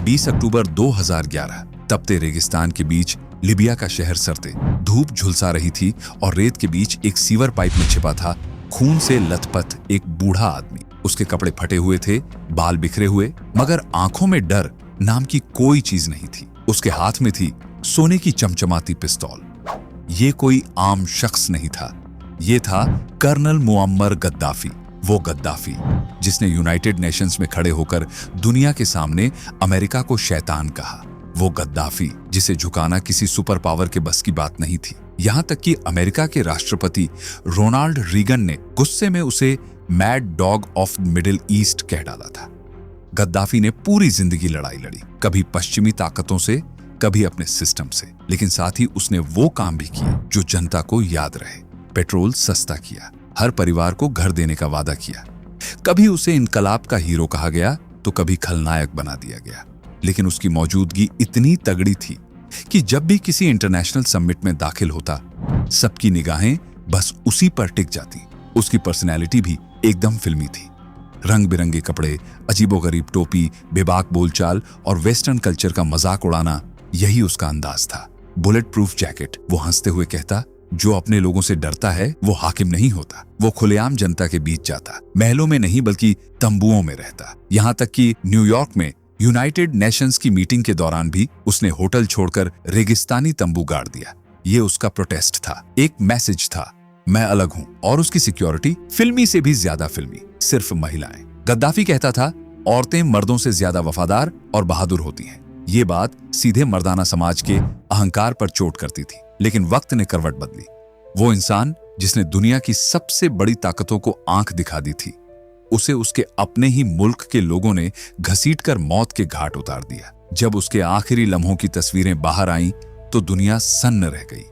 20 अक्टूबर 2011 तपते रेगिस्तान के बीच लीबिया का शहर सरते धूप झुलसा रही थी और रेत के बीच एक सीवर पाइप में छिपा था खून से लथपथ एक बूढ़ा आदमी। उसके कपड़े फटे हुए थे, बाल बिखरे हुए, मगर आंखों में डर नाम की कोई चीज नहीं थी। उसके हाथ में थी सोने की चमचमाती पिस्तौल। ये कोई आम शख्स नहीं था, ये था कर्नल मुअम्मर गद्दाफी। वो गद्दाफी जिसने यूनाइटेड नेशंस में खड़े होकर दुनिया के सामने अमेरिका को शैतान कहा। वो गद्दाफी जिसे झुकाना किसी सुपर पावर के बस की बात नहीं थी। यहां तक कि अमेरिका के राष्ट्रपति रोनाल्ड रीगन ने गुस्से में उसे mad dog of middle east कह डाला था। गद्दाफी ने पूरी जिंदगी लड़ाई लड़ी, कभी पश्चिमी ताकतों से, कभी अपने सिस्टम से, लेकिन साथ ही उसने वो काम भी किए जो जनता को याद रहे। पेट्रोल सस्ता किया, हर परिवार को घर देने का वादा किया। कभी उसे इनकलाब का हीरो कहा गया तो कभी खलनायक बना दिया गया, लेकिन उसकी मौजूदगी इतनी तगड़ी थी कि जब भी किसी इंटरनेशनल समिट में दाखिल होता, सबकी निगाहें बस उसी पर टिक जाती। उसकी पर्सनैलिटी भी एकदम फिल्मी थी। रंग बिरंगे कपड़े, अजीबोगरीब टोपी, बेबाक बोलचाल और वेस्टर्न कल्चर का मजाक उड़ाना, यही उसका अंदाज था। बुलेट प्रूफ जैकेट, वो हंसते हुए कहता, जो अपने लोगों से डरता है वो हाकिम नहीं होता। वो खुलेआम जनता के बीच जाता, महलों में नहीं बल्कि तंबुओं में रहता। यहां तक कि न्यूयॉर्क में यूनाइटेड नेशंस की मीटिंग के दौरान भी उसने होटल छोड़कर रेगिस्तानी तंबू गाड़ दिया। ये उसका प्रोटेस्ट था, एक मैसेज था, मैं अलग हूं। और उसकी सिक्योरिटी फिल्मी से भी ज्यादा फिल्मी, सिर्फ महिलाएं। गद्दाफी कहता था, औरतें मर्दों से ज्यादा वफादार और बहादुर होती हैं। ये बात सीधे मर्दाना समाज के अहंकार पर चोट करती थी, लेकिन वक्त ने करवट बदली। वो इंसान जिसने दुनिया की सबसे बड़ी ताकतों को आंख दिखा दी थी, उसे उसके अपने ही मुल्क के लोगों ने घसीटकर मौत के घाट उतार दिया। जब उसके आखिरी लम्हों की तस्वीरें बाहर आईं तो दुनिया सन्न रह गई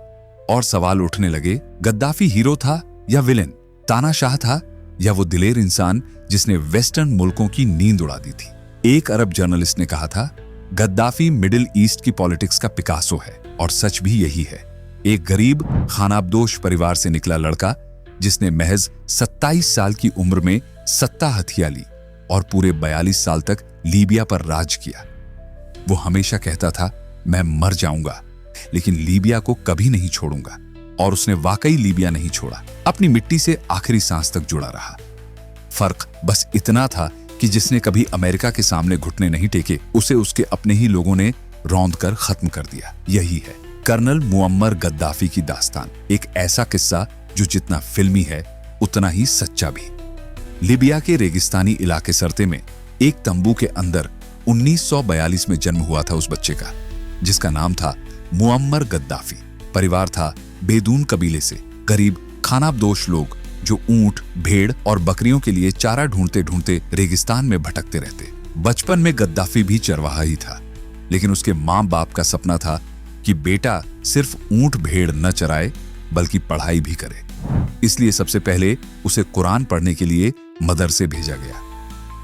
और सवाल उठने लगे, गद्दाफी हीरो था या विलेन, तानाशाह था या वो दिलेर इंसान जिसने वेस्टर्न मुल्कों की नींद उड़ा दी थी। एक अरब जर्नलिस्ट ने कहा था, गद्दाफी मिडिल ईस्ट की पॉलिटिक्स का पिकासो है, और सच भी यही है। एक गरीब खानाबदोश परिवार से निकला लड़का जिसने महज 27 साल की उम्र में सत्ता हथिया ली और पूरे 42 साल तक लीबिया पर राज किया। वो हमेशा कहता था, मैं मर जाऊंगा लेकिन लीबिया को कभी नहीं छोड़ूंगा, और उसने वाकई लीबिया नहीं छोड़ा, अपनी मिट्टी से आखिरी सांस तक जुड़ा रहा। फर्क बस इतना था कि जिसने कभी अमेरिका के सामने घुटने नहीं टेके, उसे उसके अपने ही लोगों ने रौंद कर खत्म कर दिया। यही है कर्नल मुअम्मर गद्दाफी की दास्तान, एक ऐसा किस्सा जो जितना फिल्मी है उतना ही सच्चा भी। लीबिया के रेगिस्तानी इलाके सरते में एक तंबू के अंदर 1942 में जन्म हुआ था उस बच्चे का, जिसका नाम था मुअम्मर गद्दाफी। परिवार था बेदून कबीले से, गरीब खानाबदोश लोग जो ऊंट, भेड़ और बकरियों के लिए चारा ढूंढते ढूंढते रेगिस्तान में भटकते रहते। बचपन में गद्दाफी भी चरवाहा ही था, लेकिन उसके माँ बाप का सपना था कि बेटा सिर्फ ऊंट भेड़ न चराए बल्कि पढ़ाई भी करे। इसलिए सबसे पहले उसे कुरान पढ़ने के लिए मदरसे भेजा गया।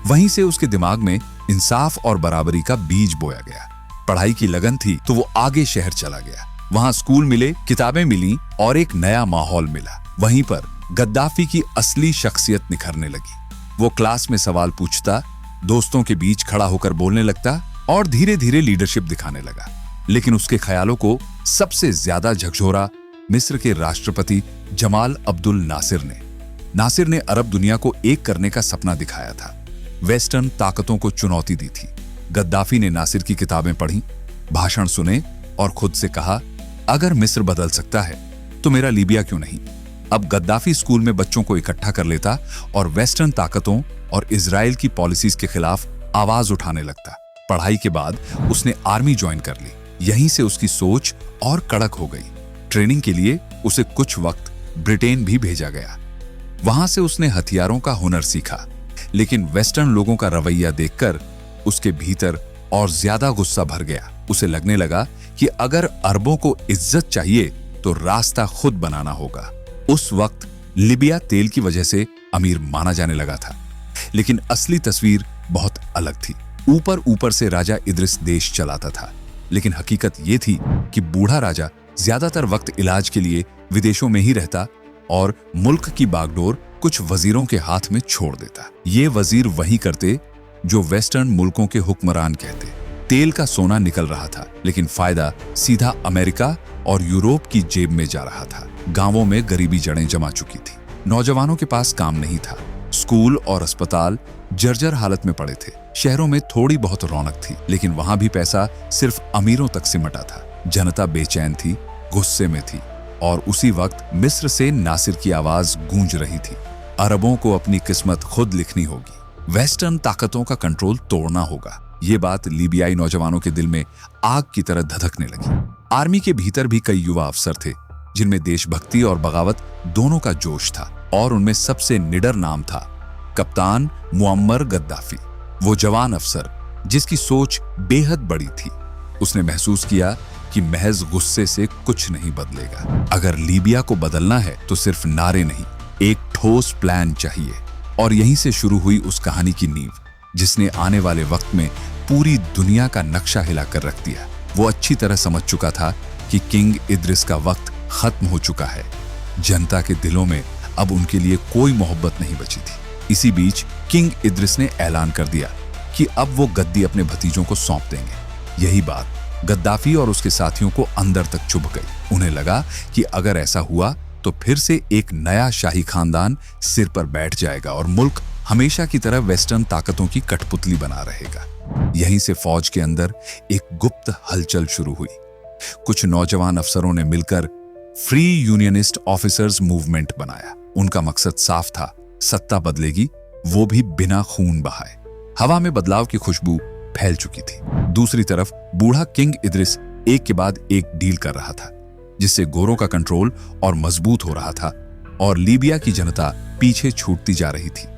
वहीं से उसके दिमाग में इंसाफ और बराबरी का बीज बोया गया। पढ़ाई की लगन थी तो वो आगे शहर चला गया। वहां स्कूल मिले, किताबें मिली और एक नया माहौल मिला। वहीं पर गद्दाफी की असली शख्सियत निखरने लगी। वो क्लास में सवाल पूछता, दोस्तों के बीच खड़ा होकर बोलने लगता और धीरे धीरे लीडरशिप दिखाने लगा। लेकिन उसके ख्यालों को सबसे ज्यादा झकझोरा मिस्र के राष्ट्रपति जमाल अब्दुल नासिर ने अरब दुनिया को एक करने का सपना दिखाया था, वेस्टर्न ताकतों को चुनौती दी थी। गद्दाफी ने नासिर की किताबें पढ़ी, भाषण सुने और खुद से कहा, अगर मिस्र बदल सकता है तो मेरा लीबिया क्यों नहीं। अब गद्दाफी स्कूल में बच्चों को इकट्ठा कर लेता और वेस्टर्न ताकतों और इजराइल की पॉलिसीज के खिलाफ आवाज उठाने लगता। पढ़ाई के बाद उसने आर्मी ज्वाइन कर ली। यहीं से उसकी सोच और कड़क हो गई। ट्रेनिंग के लिए उसे कुछ वक्त ब्रिटेन भी भेजा गया। वहां से उसने हथियारों का हुनर सीखा, लेकिन वेस्टर्न लोगों का रवैया देखकर उसके भीतर और ज्यादा गुस्सा भर गया। उसे लगने लगा कि अगर अरबों को इज्जत चाहिए तो रास्ता खुद बनाना होगा। उस वक्त लीबिया तेल की वजह से अमीर माना जाने लगा था, लेकिन असली तस्वीर बहुत अलग थी। ऊपर ऊपर से राजा इद्रिस देश चलाता था, लेकिन हकीकत ये थी कि बूढ़ा राजा ज्यादातर वक्त इलाज के लिए विदेशों में ही रहता और मुल्क की बागडोर कुछ वजीरों के हाथ में छोड़ देता। ये वजीर वही करते जो वेस्टर्न मुल्कों के हुक्मरान कहते। तेल का सोना निकल रहा था, लेकिन फायदा सीधा अमेरिका और यूरोप की जेब में जा रहा था। गांवों में गरीबी जड़ें जमा चुकी थी। नौजवानों के पास काम नहीं था। स्कूल और अस्पताल जर्जर हालत में पड़े थे। शहरों में थोड़ी बहुत रौनक थी, लेकिन वहां भी पैसा सिर्फ अमीरों तक सिमटा था। जनता बेचैन थी, गुस्से में थी, और उसी वक्त मिस्र से नासिर की आवाज गूंज रही थी। अरबों को अपनी किस्मत खुद लिखनी होगी। वेस्टर्न ताकतों का कंट्रोल तोड़ना होगा। ये बात लीबियाई नौजवानों के दिल में आग की तरह धधकने लगी। आर्मी के भीतर भी कई युवा अफसर थे जिनमें देशभक्ति और बगावत दोनों का जोश था, और उनमें सबसे निडर नाम था कप्तान मुअम्मर गद्दाफी। वो जवान अफसर जिसकी सोच बेहद बड़ी थी। उसने महसूस किया कि महज गुस्से से कुछ नहीं बदलेगा। अगर लीबिया को बदलना है तो सिर्फ नारे नहीं, एक ठोस प्लान चाहिए। और यहीं से शुरू हुई उस कहानी की नींव जिसने आने वाले वक्त में पूरी दुनिया का नक्शा हिलाकर रख दिया। वो अच्छी तरह समझ चुका था कि किंग इद्रिस का वक्त खत्म हो चुका है। जनता के दिलों में अब उनके लिए कोई मोहब्बत नहीं बची थी। इसी बीच किंग इद्रिस ने ऐलान कर दिया कि अब वो गद्दी अपने भतीजों को सौंप देंगे। यही बात गद्दाफी और उसके साथियों को अंदर तक चुभ गई। उन्हें लगा कि अगर ऐसा हुआ तो फिर से एक नया शाही खानदान सिर पर बैठ जाएगा और मुल्क हमेशा की तरह वेस्टर्न ताकतों की कठपुतली बना रहेगा। यहीं से फौज के अंदर एक गुप्त हलचल शुरू हुई। कुछ नौजवान अफसरों ने मिलकर फ्री यूनियनिस्ट ऑफिसर्स मूवमेंट बनाया। उनका मकसद साफ था, सत्ता बदलेगी, वो भी बिना खून बहाए। हवा में बदलाव की खुशबू फैल चुकी थी। दूसरी तरफ बूढ़ा किंग इद्रिस एक के बाद एक डील कर रहा था, जिससे गोरों का कंट्रोल और मजबूत हो रहा था और लीबिया की जनता पीछे छूटती जा रही थी।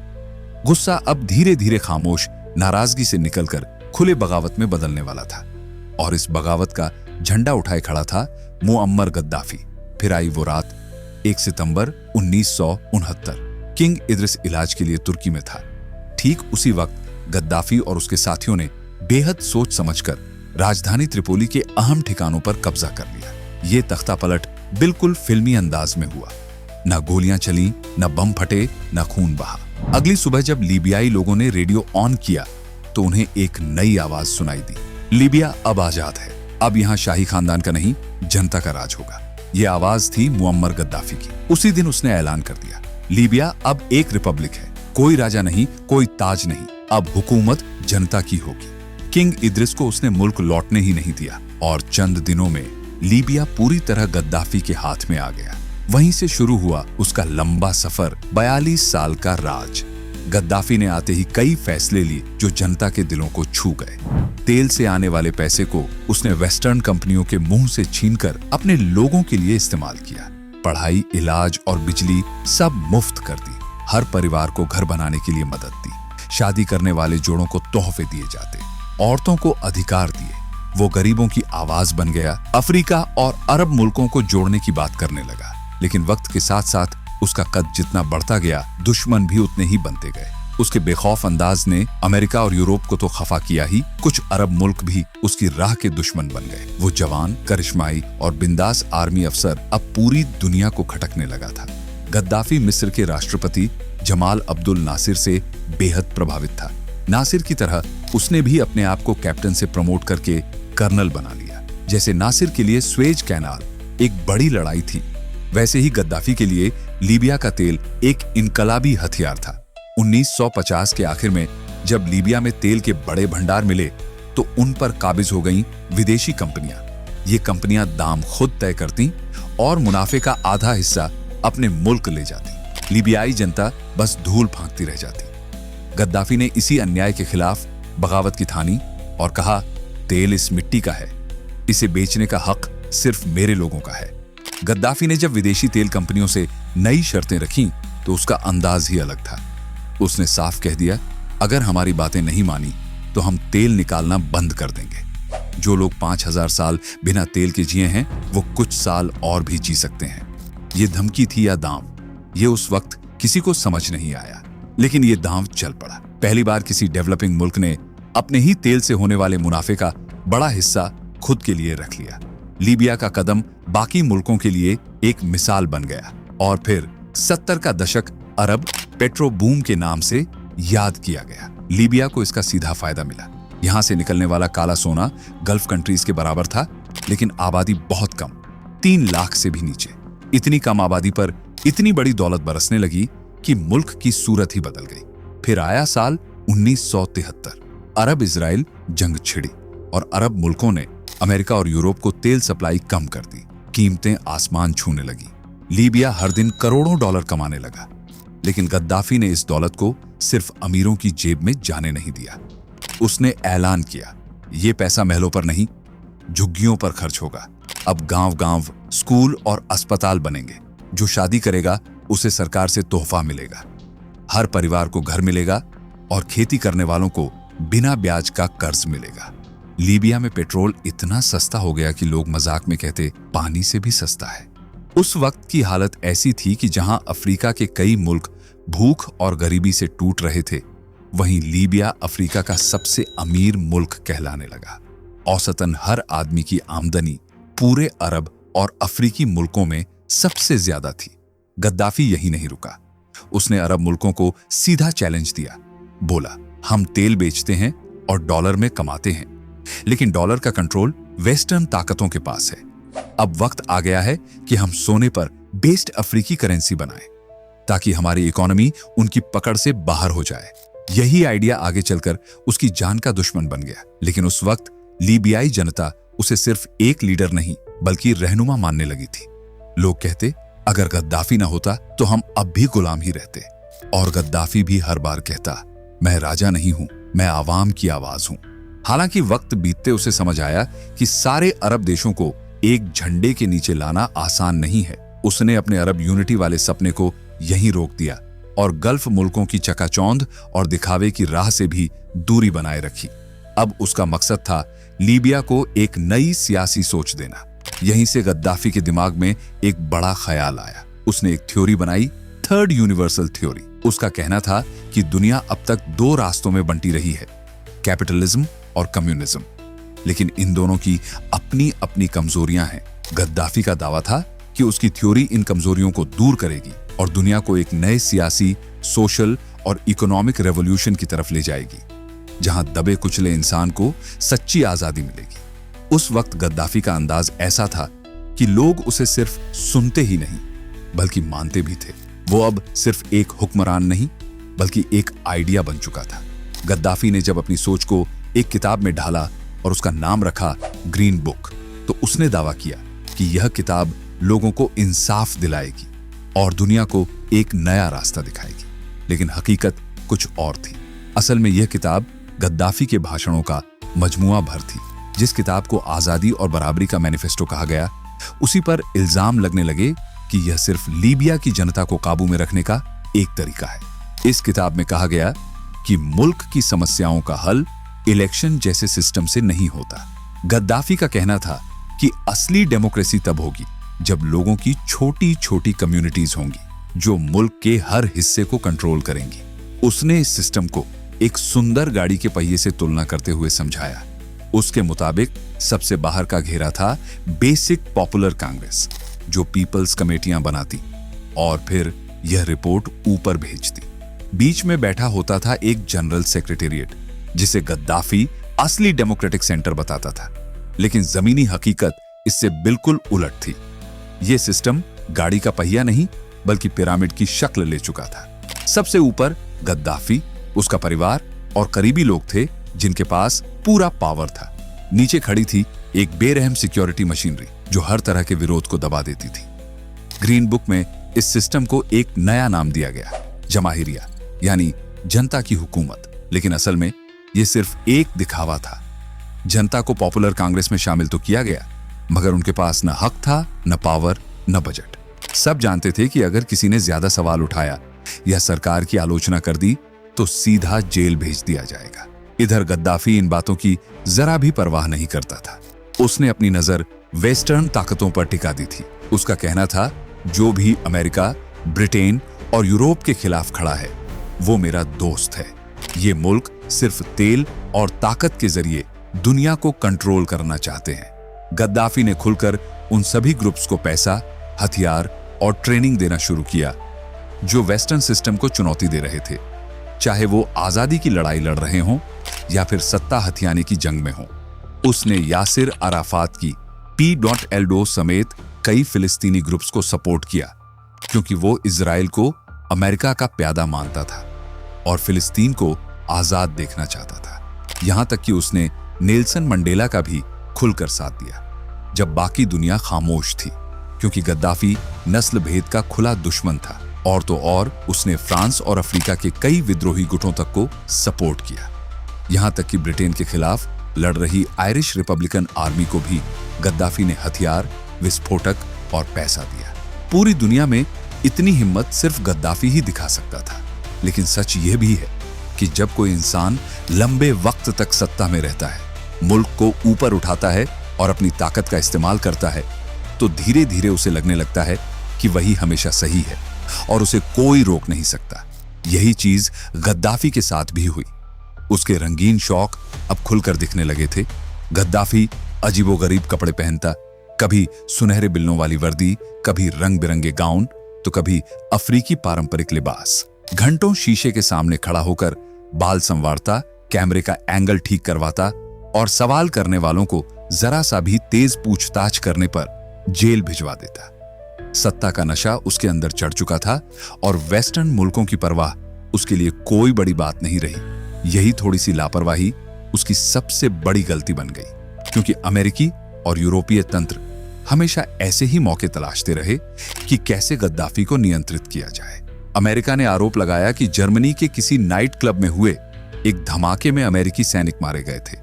गुस्सा अब धीरे धीरे खामोश नाराजगी से निकलकर खुले बगावत में बदलने वाला था, और इस बगावत का झंडा उठाए खड़ा था मुअम्मर गद्दाफी। फिर आई वो रात, 1 सितंबर 1969। किंग इद्रिस इलाज के लिए तुर्की में था। ठीक उसी वक्त गद्दाफी और उसके साथियों ने बेहद सोच समझकर राजधानी त्रिपोली के अहम ठिकानों पर कब्जा कर लिया। ये तख्ता पलट बिल्कुल फिल्मी अंदाज में हुआ। न गोलियां चली, न बम फटे, न खून बहा। अगली सुबह जब लीबियाई लोगों ने रेडियो ऑन किया तो उन्हें एक नई आवाज सुनाई दी। लीबिया अब आजाद है। अब यहाँ शाही खानदान का नहीं, जनता का राज होगा। ये आवाज थी मुअम्मर गद्दाफी की। उसी दिन उसने ऐलान कर दिया, लीबिया अब एक रिपब्लिक है। कोई राजा नहीं, कोई ताज नहीं, अब हुकूमत जनता की होगी। किंग इद्रिस को उसने मुल्क लौटने ही नहीं दिया, और चंद दिनों में लीबिया पूरी तरह गद्दाफी के हाथ में आ गया। वहीं से शुरू हुआ उसका लंबा सफर, 42 साल का राज। गद्दाफी ने आते ही कई फैसले लिए जो जनता के दिलों को छू गए। तेल से आने वाले पैसे को उसने वेस्टर्न कंपनियों के मुंह से छीनकर अपने लोगों के लिए इस्तेमाल किया। पढ़ाई, इलाज और बिजली सब मुफ्त कर दी। हर परिवार को घर बनाने के लिए मदद दी। शादी करने वाले जोड़ों को तोहफे दिए जाते। औरतों को अधिकार दिए। वो गरीबों की आवाज बन गया। अफ्रीका और अरब मुल्कों को जोड़ने की बात करने लगा। लेकिन वक्त के साथ साथ उसका कद जितना बढ़ता गया, दुश्मन भी उतने ही बनते गए। उसके बेखौफ अंदाज ने अमेरिका और यूरोप को तो खफा किया ही, कुछ अरब मुल्क भी उसकी राह के दुश्मन बन गए। वो जवान, करिश्माई और बिंदास आर्मी अफसर अब पूरी दुनिया को खटकने लगा था। गद्दाफी मिस्र के राष्ट्रपति जमाल अब्दुल नासिर से बेहद प्रभावित था। नासिर की तरह उसने भी अपने आप को कैप्टन से प्रमोट करके कर्नल बना लिया। जैसे नासिर के लिए स्वेज कैनाल एक बड़ी लड़ाई थी, वैसे ही गद्दाफी के लिए लीबिया का तेल एक इनकलाबी हथियार था। 1950 के आखिर में जब लीबिया में तेल के बड़े भंडार मिले तो उन पर काबिज हो गईं विदेशी कंपनियां। ये कंपनियां दाम खुद तय करती और मुनाफे का आधा हिस्सा अपने मुल्क ले जाती। लीबियाई जनता बस धूल फांकती रह जाती। गद्दाफी ने इसी अन्याय के खिलाफ बगावत की ठानी और कहा, तेल इस मिट्टी का है, इसे बेचने का हक सिर्फ मेरे लोगों का है। गद्दाफी ने जब विदेशी तेल कंपनियों से नई शर्तें रखीं तो उसका अंदाज ही अलग था। उसने साफ कह दिया, अगर हमारी बातें नहीं मानी तो हम तेल निकालना बंद कर देंगे। जो लोग 5000 साल बिना तेल के जिए हैं वो कुछ साल और भी जी सकते हैं। ये धमकी थी या दांव, ये उस वक्त किसी को समझ नहीं आया, लेकिन ये दांव चल पड़ा। पहली बार किसी डेवलपिंग मुल्क ने अपने ही तेल से होने वाले मुनाफे का बड़ा हिस्सा खुद के लिए रख लिया। लीबिया का कदम बाकी मुल्कों के लिए एक मिसाल बन गया और फिर 70 का दशक अरब पेट्रो बूम के नाम से याद किया गया। लीबिया को इसका सीधा फायदा मिला। यहां से निकलने वाला काला सोना गल्फ कंट्रीज के बराबर था, लेकिन आबादी बहुत कम, 3 लाख से भी नीचे। इतनी कम आबादी पर इतनी बड़ी दौलत बरसने लगी कि मुल्क की सूरत ही बदल गई। फिर आया साल 1973। अरब इजराइल जंग छिड़ी और अरब मुल्कों ने अमेरिका और यूरोप को तेल सप्लाई कम कर दी। कीमतें आसमान छूने लगी। लीबिया हर दिन करोड़ों डॉलर कमाने लगा, लेकिन गद्दाफी ने इस दौलत को सिर्फ अमीरों की जेब में जाने नहीं दिया। उसने ऐलान किया, ये पैसा महलों पर नहीं, झुग्गियों पर खर्च होगा। अब गांव-गांव स्कूल और अस्पताल बनेंगे। जो शादी करेगा उसे सरकार से तोहफा मिलेगा। हर परिवार को घर मिलेगा और खेती करने वालों को बिना ब्याज का कर्ज मिलेगा। लीबिया में पेट्रोल इतना सस्ता हो गया कि लोग मजाक में कहते, पानी से भी सस्ता है। उस वक्त की हालत ऐसी थी कि जहां अफ्रीका के कई मुल्क भूख और गरीबी से टूट रहे थे, वहीं लीबिया अफ्रीका का सबसे अमीर मुल्क कहलाने लगा। औसतन हर आदमी की आमदनी पूरे अरब और अफ्रीकी मुल्कों में सबसे ज्यादा थी। गद्दाफी यही नहीं रुका। उसने अरब मुल्कों को सीधा चैलेंज दिया। बोला, हम तेल बेचते हैं और डॉलर में कमाते हैं, लेकिन डॉलर का कंट्रोल वेस्टर्न ताकतों के पास है। अब वक्त आ गया है कि हम सोने पर बेस्ड अफ्रीकी करेंसी बनाएं, ताकि हमारी इकोनॉमी उनकी पकड़ से बाहर हो जाए। यही आइडिया आगे चलकर उसकी जान का दुश्मन बन गया। लेकिन उस वक्त लीबियाई जनता उसे सिर्फ एक लीडर नहीं बल्कि रहनुमा मानने लगी थी। लोग कहते, अगर गद्दाफी ना होता तो हम अब भी गुलाम ही रहते। और गद्दाफी भी हर बार कहता, मैं राजा नहीं हूं, मैं आवाम की आवाज हूं। हालांकि वक्त बीतते उसे समझ आया कि सारे अरब देशों को एक झंडे के नीचे लाना आसान नहीं है। उसने अपने अरब यूनिटी वाले सपने को यहीं रोक दिया और गल्फ मुल्कों की चकाचौंध और दिखावे की राह से भी दूरी बनाए रखी। अब उसका मकसद था लीबिया को एक नई सियासी सोच देना। यहीं से गद्दाफी के दिमाग में एक बड़ा ख्याल आया। उसने एक थ्योरी बनाई, थर्ड यूनिवर्सल थ्योरी। उसका कहना था कि दुनिया अब तक 2 रास्तों में बंटी रही है, कैपिटलिज्म और कम्युनिज्म, लेकिन इन दोनों की अपनी अपनी कमजोरियां हैं। गद्दाफी का दावा था कि उसकी थ्योरी इन कमजोरियों को दूर करेगी और दुनिया को एक नए सियासी, सोशल और इकोनॉमिक रेवोल्यूशन की तरफ ले जाएगी, जहां दबे कुचले इंसान को सच्ची आजादी मिलेगी। उस वक्त गद्दाफी का अंदाज ऐसा था कि लोग उसे सिर्फ सुनते ही नहीं बल्कि मानते भी थे। वो अब सिर्फ एक हुक्मरान नहीं बल्कि एक आइडिया बन चुका था। गद्दाफी ने जब अपनी सोच को एक किताब में ढाला और उसका नाम रखा ग्रीन बुक, तो उसने दावा किया कि यह किताब लोगों को इंसाफ दिलाएगी और दुनिया को एक नया रास्ता दिखाएगी। लेकिन हकीकत कुछ और थी। असल में यह किताब गद्दाफी के भाषणों का मजमुआ भर थी। जिस किताब को आजादी और बराबरी का मैनिफेस्टो कहा गया, उसी पर इल्जाम लगने लगे कि यह सिर्फ लीबिया की जनता को काबू में रखने का एक तरीका है। इस किताब में कहा गया कि मुल्क की समस्याओं का हल इलेक्शन जैसे सिस्टम से नहीं होता। गद्दाफी का कहना था कि असली डेमोक्रेसी तब होगी जब लोगों की छोटी छोटी कम्युनिटीज होंगी जो मुल्क के हर हिस्से को कंट्रोल करेंगी। उसने इस सिस्टम को एक सुंदर गाड़ी के पहिए से तुलना करते हुए समझाया। उसके मुताबिक सबसे बाहर का घेरा था बेसिक पॉपुलर कांग्रेस, जो पीपल्स कमेटियां बनाती और फिर यह रिपोर्ट ऊपर भेजती। बीच में बैठा होता था एक जनरल सेक्रेटेरिएट, जिसे गद्दाफी असली डेमोक्रेटिक सेंटर बताता था। लेकिन जमीनी हकीकत इससे बिल्कुल उलट थी। यह सिस्टम गाड़ी का पहिया नहीं बल्कि पिरामिड की शक्ल ले चुका था। सबसे ऊपर गद्दाफी, उसका परिवार और करीबी लोग थे जिनके पास पूरा पावर था। नीचे खड़ी थी एक बेरहम सिक्योरिटी मशीनरी जो हर तरह के विरोध को दबा देती थी। ग्रीन बुक में इस सिस्टम को एक नया नाम दिया गया, जमाहिरिया, यानी जनता की हुकूमत। लेकिन असल में यह सिर्फ एक दिखावा था। जनता को पॉपुलर कांग्रेस में शामिल तो किया गया, मगर उनके पास न हक था, न पावर, न बजट। सब जानते थे कि अगर किसी ने ज्यादा सवाल उठाया या सरकार की आलोचना कर दी तो सीधा जेल भेज दिया जाएगा। इधर गद्दाफी इन बातों की जरा भी परवाह नहीं करता था। उसने अपनी नजर वेस्टर्न ताकतों पर टिका दी थी। उसका कहना था, जो भी अमेरिका, ब्रिटेन और यूरोप के खिलाफ खड़ा है वो मेरा दोस्त है। ये मुल्क सिर्फ तेल और ताकत के जरिए दुनिया को कंट्रोल करना चाहते हैं। गद्दाफी ने खुलकर उन सभी ग्रुप्स को पैसा, हथियार और ट्रेनिंग देना शुरू किया जो वेस्टर्न सिस्टम को चुनौती दे रहे थे, चाहे वो आजादी की लड़ाई लड़ रहे हों या फिर सत्ता हथियाने की जंग में हो। उसने यासिर अराफात की P.Eldo समेत कई फिलिस्तीनी ग्रुप्स को सपोर्ट किया, क्योंकि वो इजराइल को अमेरिका का प्यादा मानता था और फिलिस्तीन को आजाद देखना चाहता था। यहां तक कि उसने नेल्सन मंडेला का भी खुलकर साथ दिया जब बाकी दुनिया खामोश थी, क्योंकि गद्दाफी नस्ल भेद का खुला दुश्मन था। और तो और उसने फ्रांस और अफ्रीका के कई विद्रोही गुटों तक को सपोर्ट किया। यहां तक कि ब्रिटेन के खिलाफ लड़ रही आयरिश रिपब्लिकन आर्मी को भी गद्दाफी ने हथियार, विस्फोटक और पैसा दिया। पूरी दुनिया में इतनी हिम्मत सिर्फ गद्दाफी ही दिखा सकता था। लेकिन सच यह भी है कि जब कोई इंसान लंबे वक्त तक सत्ता में रहता है, मुल्क को ऊपर उठाता है और अपनी ताकत का इस्तेमाल करता है, तो धीरे धीरे उसे लगने लगता है कि वही हमेशा सही है और उसे कोई रोक नहीं सकता। यही चीज गद्दाफी के साथ भी हुई। उसके रंगीन शौक अब खुलकर दिखने लगे थे। गद्दाफी अजीबोगरीब कपड़े पहनता, कभी सुनहरे बिल्लों वाली वर्दी, कभी रंग बिरंगे गाउन, तो कभी अफ्रीकी पारंपरिक लिबास। घंटों शीशे के सामने खड़ा होकर बाल संवारता, कैमरे का एंगल ठीक करवाता और सवाल करने वालों को जरा सा भी तेज पूछताछ करने पर जेल भिजवा देता। सत्ता का नशा उसके अंदर चढ़ चुका था और वेस्टर्न मुल्कों की परवाह उसके लिए कोई बड़ी बात नहीं रही। यही थोड़ी सी लापरवाही उसकी सबसे बड़ी गलती बन गई, क्योंकि अमेरिकी और यूरोपीय तंत्र हमेशा ऐसे ही मौके तलाशते रहे कि कैसे गद्दाफी को नियंत्रित किया जाए। अमेरिका ने आरोप लगाया कि जर्मनी के किसी नाइट क्लब में हुए एक धमाके में अमेरिकी सैनिक मारे गए थे।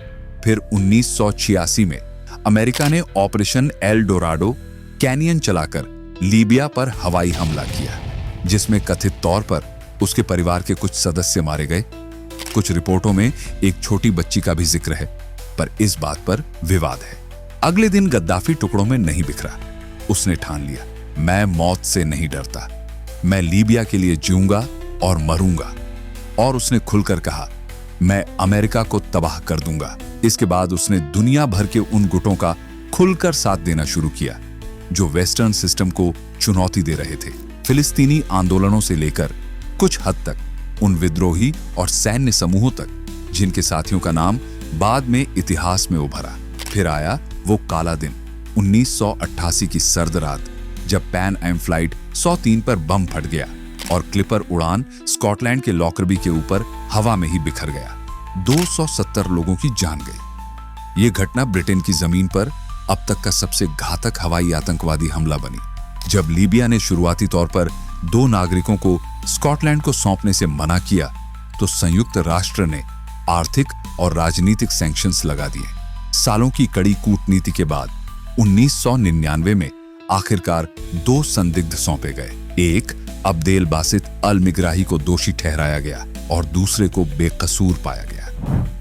फिर 1986 में अमेरिका ने ऑपरेशन एल डोराडो कैनियन चलाकर लीबिया पर हवाई हमला किया, जिसमें कथित तौर पर उसके परिवार के कुछ सदस्य मारे गए। कुछ रिपोर्टों में एक छोटी बच्ची का भी जिक्र है, पर इस बात पर विवाद है। अगले दिन गद्दाफी टुकड़ों में नहीं बिखरा। उसने ठान लिया, मैं मौत से नहीं डरता, मैं लीबिया के लिए जीऊंगा और मरूंगा। और उसने खुलकर कहा, मैं अमेरिका को तबाह कर दूंगा। इसके बाद उसने दुनिया भर के उन गुटों का खुलकर साथ देना शुरू किया जो वेस्टर्न सिस्टम को चुनौती दे रहे थे। फिलिस्तीनी आंदोलनों से लेकर कुछ हद तक उन विद्रोही और सैन्य समूहों तक जिनके साथियों का नाम बाद में इतिहास में उभरा। फिर आया वो काला दिन, 1988 की सर्द रात, जब पैन एम फ्लाइट 103 पर बम फट गया और क्लिपर उड़ान स्कॉटलैंड के लॉकरबी के ऊपर हवा में ही बिखर गया। 270 लोगों की जान गई। ये घटना ब्रिटेन की जमीन पर अब तक का सबसे घातक हवाई आतंकवादी हमला बनी। जब लीबिया ने शुरुआती तौर पर 2 नागरिकों को स्कॉटलैंड को सौंपने से मना किया, तो संयुक्त राष्ट्र ने आर्थिक और राजनीतिक सैंक्शंस लगा दिए। सालों की कड़ी कूटनीति के बाद 1999 में आखिरकार 2 संदिग्ध सौंपे गए। एक अब्देल बासित अल मिग्राही को दोषी ठहराया गया और दूसरे को बेकसूर पाया गया।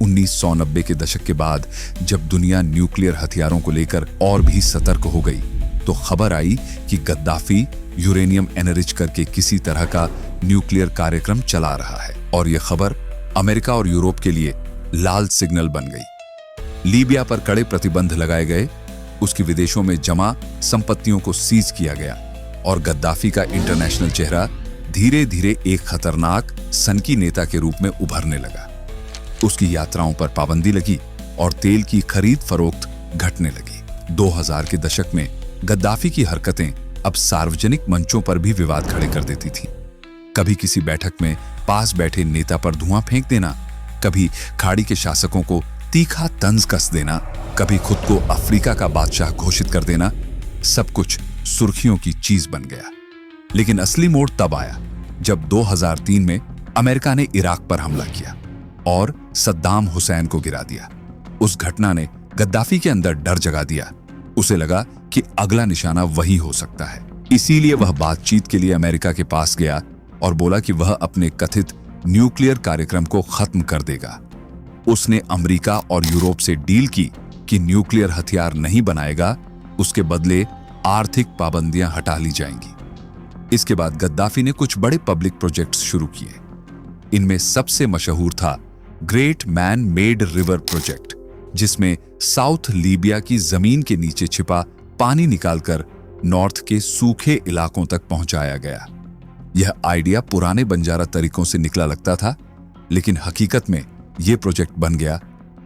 1990 के दशक के बाद जब दुनिया न्यूक्लियर हथियारों को लेकर और भी सतर्क हो गई, तो खबर आई कि गद्दाफी यूरेनियम एनरिच करके किसी तरह का न्यूक्लियर कार्यक्रम चला रहा है। और यह खबर अमेरिका और यूरोप के लिए लाल सिग्नल बन गई। लीबिया पर कड़े प्रतिबंध लगाए गए, उसकी विदेशों में जमा संपत्तियों को सीज किया गया और गद्दाफी का इंटरनेशनल चेहरा धीरे धीरे एक खतरनाक सनकी नेता के रूप में उभरने लगा। उसकी यात्राओं पर पाबंदी लगी और तेल की खरीद फरोख्त घटने लगी। 2000 के दशक में गद्दाफी की हरकतें अब सार्वजनिक मंचों पर भी विवाद खड़े कर देती थीं। कभी किसी बैठक में पास बैठे नेता पर धुआं फेंक देना, कभी खाड़ी के शासकों को तीखा तंज कस देना, कभी खुद को अफ्रीका का बादशाह घोषित कर देना, सब कुछ सुर्खियों की चीज बन गया। लेकिन असली मोड़ तब आया जब 2003 में अमेरिका ने इराक पर हमला किया और सद्दाम हुसैन को गिरा दिया। उस घटना ने गद्दाफी के अंदर डर जगा दिया। उसे लगा कि अगला निशाना वही हो सकता है। इसीलिए वह बातचीत के लिए अमेरिका के पास गया और बोला कि वह अपने कथित न्यूक्लियर कार्यक्रम को खत्म कर देगा। उसने अमेरिका और यूरोप से डील की कि न्यूक्लियर हथियार नहीं बनाएगा, उसके बदले आर्थिक पाबंदियां हटा ली जाएंगी। इसके बाद गद्दाफी ने कुछ बड़े पब्लिक प्रोजेक्ट्स शुरू किए। इनमें सबसे मशहूर था great man made river project, जिसमें साउथ लीबिया की जमीन के नीचे छिपा पानी निकालकर नॉर्थ के सूखे इलाकों तक पहुंचाया गया। यह आइडिया पुराने बंजारा तरीकों से निकला लगता था, लेकिन हकीकत में ये प्रोजेक्ट बन गया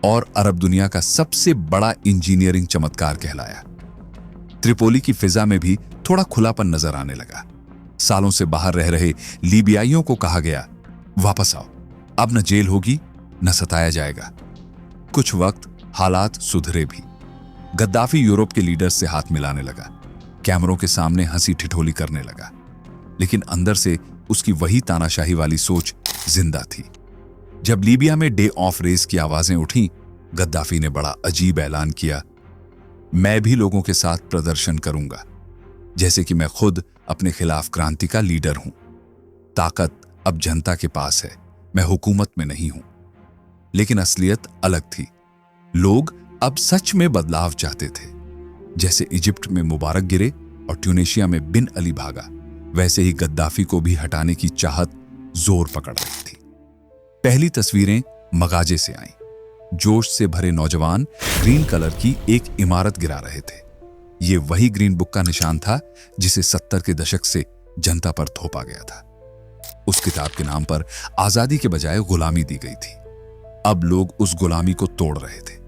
और अरब दुनिया का सबसे बड़ा इंजीनियरिंग चमत्कार कहलाया। त्रिपोली की फिजा में भी थोड़ा खुलापन नजर आने लगा। सालों से बाहर रह रहे लीबियाइयों को कहा गया, वापस आओ, अब न जेल होगी न सताया जाएगा। कुछ वक्त हालात सुधरे भी। गद्दाफी यूरोप के लीडर्स से हाथ मिलाने लगा, कैमरों के सामने हंसी ठिठोली करने लगा, लेकिन अंदर से उसकी वही तानाशाही वाली सोच जिंदा थी। जब लीबिया में डे ऑफ रेस की आवाजें उठी, गद्दाफी ने बड़ा अजीब ऐलान किया, मैं भी लोगों के साथ प्रदर्शन करूंगा, जैसे कि मैं खुद अपने खिलाफ क्रांति का लीडर हूं। ताकत अब जनता के पास है, मैं हुकूमत में नहीं हूं। लेकिन असलियत अलग थी। लोग अब सच में बदलाव चाहते थे। जैसे इजिप्ट में मुबारक गिरे और ट्यूनीशिया में बिन अली भागा, वैसे ही गद्दाफी को भी हटाने की चाहत जोर पकड़ रही थी। पहली तस्वीरें मगाजे से आईं। जोश से भरे नौजवान ग्रीन कलर की एक इमारत गिरा रहे थे। ये वही ग्रीन बुक का निशान था जिसे 70 के दशक से जनता पर थोपा गया था। उस किताब के नाम पर आजादी के बजाय गुलामी दी गई थी। अब लोग उस गुलामी को तोड़ रहे थे।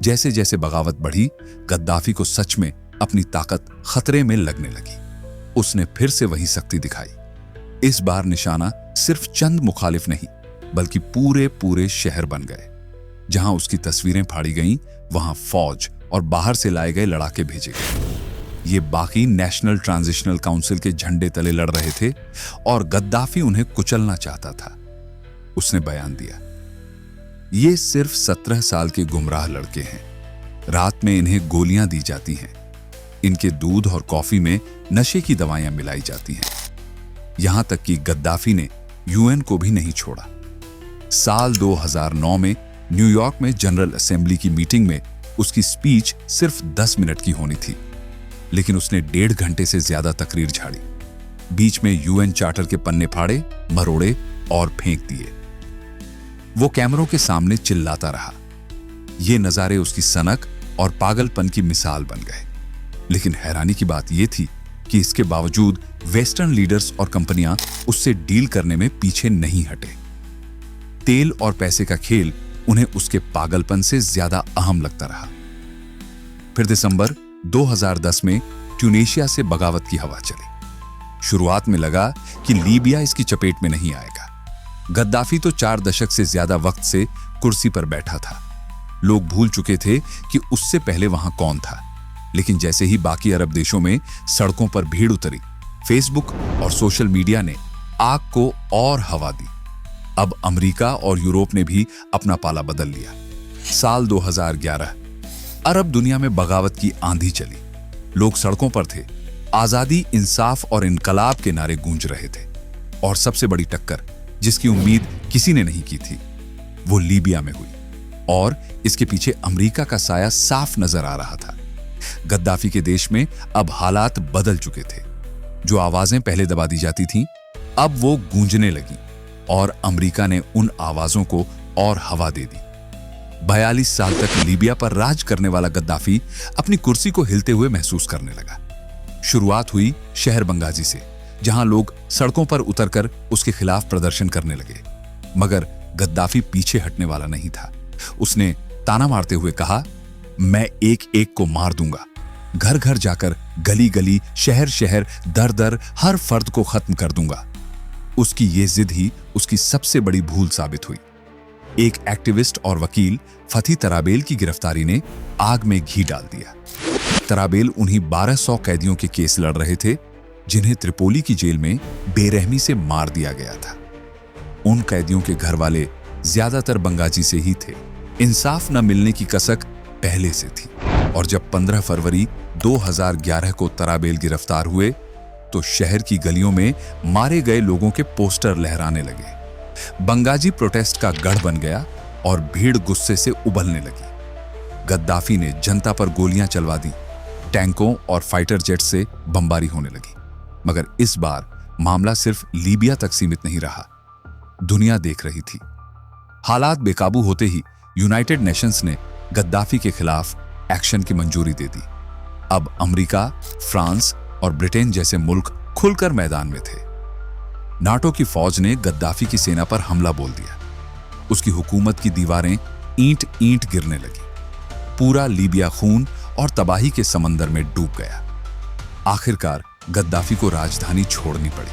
जैसे जैसे बगावत बढ़ी, गद्दाफी को सच में अपनी ताकत खतरे में लगने लगी। उसने फिर से वही सख्ती दिखाई। इस बार निशाना सिर्फ चंद मुखालिफ नहीं, बल्कि पूरे पूरे शहर बन गए। जहां उसकी तस्वीरें फाड़ी गईं, वहां फौज और बाहर से लाए गए लड़ाके भेजे गए। ये बाकी नेशनल ट्रांजिशनल काउंसिल के झंडे तले लड़ रहे थे और गद्दाफी उन्हें कुचलना चाहता था। उसने बयान दिया, ये सिर्फ 17 साल के गुमराह लड़के हैं। रात में इन्हें गोलियां दी जाती हैं। इनके दूध और कॉफी में नशे की दवाइयां मिलाई जाती हैं। यहां तक कि गद्दाफी ने यूएन को भी नहीं छोड़ा। साल 2009 में न्यूयॉर्क में जनरल असेंबली की मीटिंग में उसकी स्पीच सिर्फ 10 मिनट की होनी थी, लेकिन उसने 1.5 घंटे से ज्यादा तकरीर झाड़ी। बीच में यूएन चार्टर के पन्ने फाड़े, मरोड़े और फेंक दिए। वो कैमरों के सामने चिल्लाता रहा। ये नजारे उसकी सनक और पागलपन की मिसाल बन गए। लेकिन हैरानी की बात यह थी कि इसके बावजूद वेस्टर्न लीडर्स और कंपनियां उससे डील करने में पीछे नहीं हटे। तेल और पैसे का खेल उन्हें उसके पागलपन से ज्यादा अहम लगता रहा। फिर दिसंबर 2010 में ट्यूनीशिया से बगावत की हवा चली। शुरुआत में लगा कि लीबिया इसकी चपेट में नहीं आएगा। गद्दाफी तो 4 दशक से ज्यादा वक्त से कुर्सी पर बैठा था। लोग भूल चुके थे कि उससे पहले वहां कौन था। लेकिन जैसे ही बाकी अरब देशों में सड़कों पर भीड़ उतरी, फेसबुक और सोशल मीडिया ने आग को और हवा दी। अब अमेरिका और यूरोप ने भी अपना पाला बदल लिया। साल 2011, अरब दुनिया में बगावत की आंधी चली। लोग सड़कों पर थे। आजादी, इंसाफ और इनकलाब के नारे गूंज रहे थे। और सबसे बड़ी टक्कर, जिसकी उम्मीद किसी ने नहीं की थी, वो लीबिया में हुई। और इसके पीछे अमेरिका का साया साफ नजर आ रहा था। गद्दाफी के देश में अब हालात बदल चुके थे। जो आवाजें पहले दबा दी जाती थीं, अब वो गूंजने लगी और अमेरिका ने उन आवाजों को और हवा दे दी। 42 साल तक लीबिया पर राज करने वाला गद्दाफी अपनी कुर्सी को हिलते हुए महसूस करने लगा। शुरुआत हुई शहर बंगाजी से, जहां लोग सड़कों पर उतरकर उसके खिलाफ प्रदर्शन करने लगे। मगर गद्दाफी पीछे हटने वाला नहीं था। उसने ताना मारते हुए कहा, मैं एक एक को मार दूंगा। घर घर जाकर, गली गली, शहर शहर, दर दर हर फर्द को खत्म कर दूंगा। उसकी ये जिद ही उसकी सबसे बड़ी भूल साबित हुई। एक एक्टिविस्ट और वकील फती तराबेल की गिरफ्तारी ने आग में घी डाल दिया। तराबेल उन्हीं 1200 कैदियों के केस लड़ रहे थे जिन्हें त्रिपोली की जेल में बेरहमी से मार दिया गया था। उन कैदियों के घर वाले ज्यादातर बंगाजी से ही थे। इंसाफ न मिलने की कसक पहले से थी। और जब 15 फरवरी 2011 को तराबेल गिरफ्तार हुए तो शहर की गलियों में मारे गए लोगों के पोस्टर लहराने लगे। बंगाजी प्रोटेस्ट का गढ़ बन गया और भीड़ गुस्से से उबलने लगी। गद्दाफी ने जनता पर गोलियां चलवा दी। टैंकों और फाइटर जेट से बमबारी होने लगी। मगर इस बार मामला सिर्फ लीबिया तक सीमित नहीं रहा। दुनिया देख रही थी। हालात बेकाबू होते ही यूनाइटेड नेशंस ने गद्दाफी के खिलाफ एक्शन की मंजूरी दे दी। अब अमेरिका, फ्रांस और ब्रिटेन जैसे मुल्क खुलकर मैदान में थे। नाटो की फौज ने गद्दाफी की सेना पर हमला बोल दिया। उसकी हुकूमत की दीवारें ईंट ईंट गिरने लगी। पूरा लीबिया खून और तबाही के समंदर में डूब गया। आखिरकार गद्दाफी को राजधानी छोड़नी पड़ी।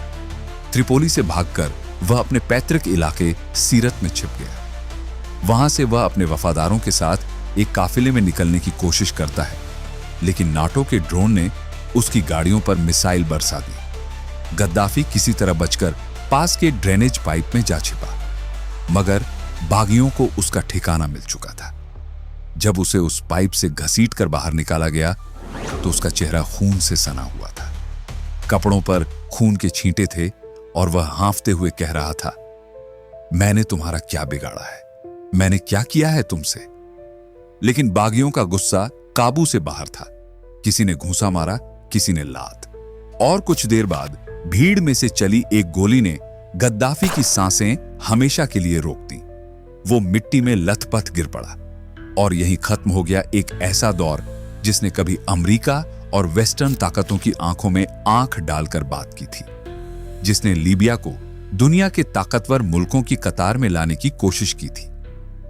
त्रिपोली से भागकर वह अपने पैतृक इलाके सीरत में छिप गया। वहां से वह अपने वफादारों के साथ एक काफिले में निकलने की कोशिश करता है, लेकिन नाटो के ड्रोन ने उसकी गाड़ियों पर मिसाइल बरसा दी। गद्दाफी किसी तरह बचकर पास के ड्रेनेज पाइप में जा छिपा, मगर बागियों को उसका ठिकाना मिल चुका था। जब उसे उस पाइप से घसीटकर बाहर निकाला गया तो उसका चेहरा खून से सना हुआ था। कपड़ों पर खून के छींटे थे और वह हांफते हुए कह रहा था, मैंने तुम्हारा क्या बिगाड़ा है, मैंने क्या किया है तुमसे। लेकिन बागियों का गुस्सा काबू से बाहर था। किसी ने घूंसा मारा, किसी ने लात, और कुछ देर बाद भीड़ में से चली एक गोली ने गद्दाफी की सांसें हमेशा के लिए रोक दी। वो मिट्टी में लथपथ गिर पड़ा और यहीं खत्म हो गया एक ऐसा दौर जिसने कभी अमेरिका और वेस्टर्न ताकतों की आंखों में आंख डालकर बात की थी, जिसने लीबिया को दुनिया के ताकतवर मुल्कों की कतार में लाने की कोशिश की थी।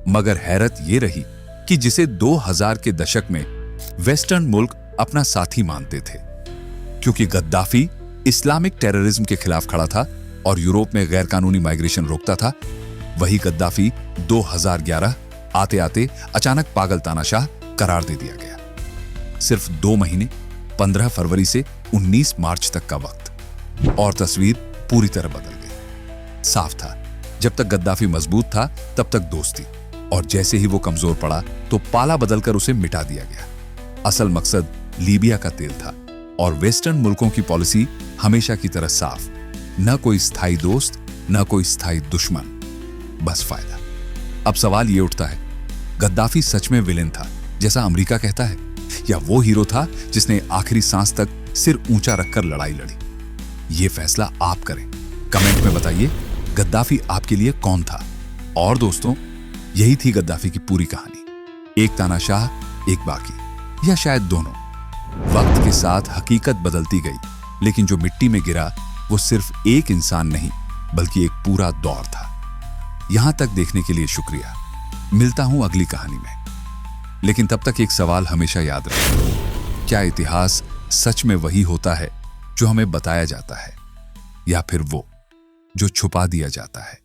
मगर हैरत यह रही कि जिसे 2000 के दशक में वेस्टर्न मुल्क अपना साथी मानते थे, क्योंकि गद्दाफी इस्लामिक टेररिज्म के खिलाफ खड़ा था और यूरोप में गैर कानूनी माइग्रेशन रोकता था, वही गद्दाफी 2011 आते आते अचानक पागल तानाशाह करार दे दिया गया। सिर्फ 2 महीने, 15 फरवरी से 19 मार्च तक का वक्त, और तस्वीर पूरी तरह बदल गई। साफ था, जब तक गद्दाफी मजबूत था तब तक दोस्ती, और जैसे ही वो कमजोर पड़ा तो पाला बदलकर उसे मिटा दिया गया। असल मकसद लीबिया का तेल था और वेस्टर्न मुल्कों की पॉलिसी हमेशा की तरह साफ, न कोई स्थायी दोस्त, न कोई स्थायी दुश्मन, बस फायदा। अब सवाल ये उठता है, गद्दाफी सच में विलेन था जैसा अमेरिका कहता है, या वो हीरो था जिसने आखिरी सांस तक सिर ऊंचा रखकर लड़ाई लड़ी? ये फैसला आप करें। कमेंट में बताइए, गद्दाफी आपके लिए कौन था? और दोस्तों, यही थी गद्दाफी की पूरी कहानी। एक तानाशाह, एक बाकी, या शायद दोनों। वक्त के साथ हकीकत बदलती गई, लेकिन जो मिट्टी में गिरा वो सिर्फ एक इंसान नहीं बल्कि एक पूरा दौर था। यहां तक देखने के लिए शुक्रिया। मिलता हूं अगली कहानी में, लेकिन तब तक एक सवाल हमेशा याद रखें, क्या इतिहास सच में वही होता है जो हमें बताया जाता है, या फिर वो जो छुपा दिया जाता है?